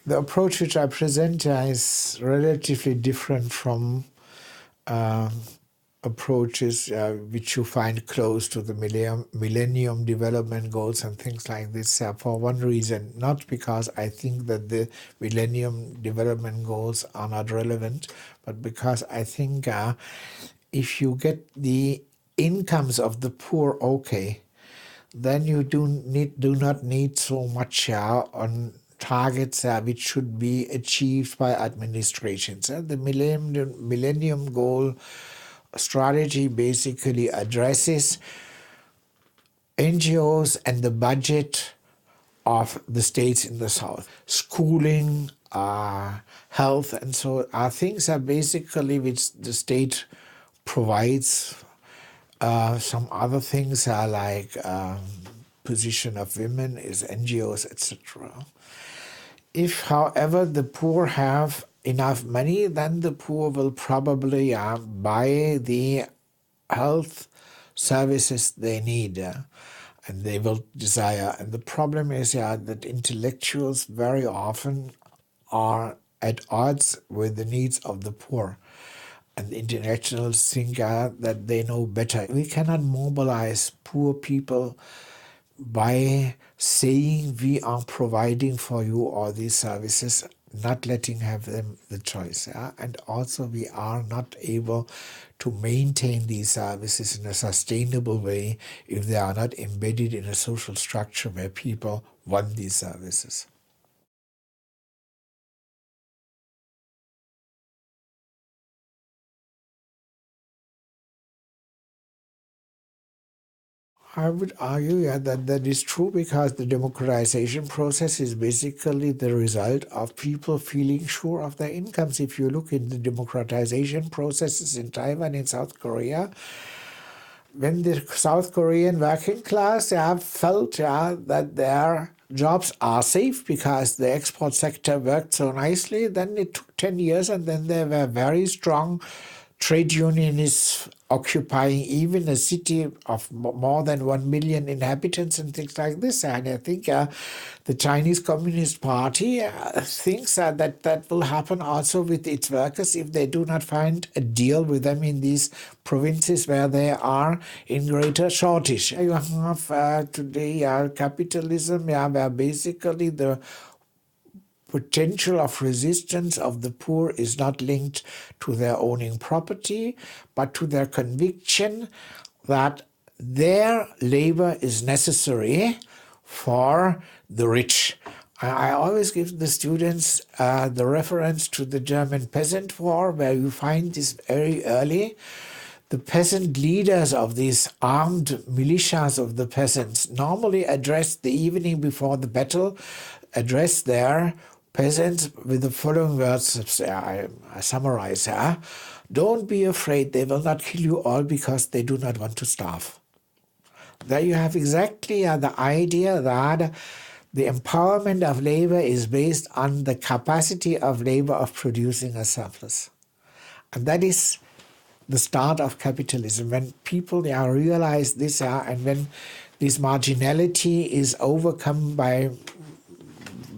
The approach which I present is relatively different from approaches which you find close to the Millennium Development Goals and things like this, for one reason, not because I think that the Millennium Development Goals are not relevant, but because I think if you get the incomes of the poor okay, then you do not need so much on targets which should be achieved by administrations. The Millennium Goal strategy basically addresses NGOs and the budget of the states in the south. Schooling, health, and so things are basically which the state provides. Some other things are like position of women is NGOs, etc. If, however, the poor have enough money, then the poor will probably buy the health services they need and they will desire. And the problem is that intellectuals very often are at odds with the needs of the poor. And the intellectuals think that they know better. We cannot mobilize poor people by saying we are providing for you all these services, not letting have them the choice. And also we are not able to maintain these services in a sustainable way if they are not embedded in a social structure where people want these services. I would argue that that is true because the democratization process is basically the result of people feeling sure of their incomes. If you look in the democratization processes in Taiwan, in South Korea, when the South Korean working class felt that their jobs are safe because the export sector worked so nicely, then it took 10 years and then there were very strong trade unionists occupying even a city of more than 1 million inhabitants and things like this. And I think the Chinese Communist Party thinks that will happen also with its workers if they do not find a deal with them in these provinces where they are in greater shortage. You have today capitalism where basically the potential of resistance of the poor is not linked to their owning property, but to their conviction that their labor is necessary for the rich. I always give the students the reference to the German peasant war, where you find this very early. The peasant leaders of these armed militias of the peasants normally address the evening before the battle, address their peasants with the following words, I summarize. Don't be afraid, they will not kill you all because they do not want to starve. There you have exactly the idea that the empowerment of labor is based on the capacity of labor of producing a surplus. And that is the start of capitalism, when people realize this and when this marginality is overcome by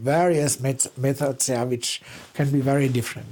various methods which can be very different.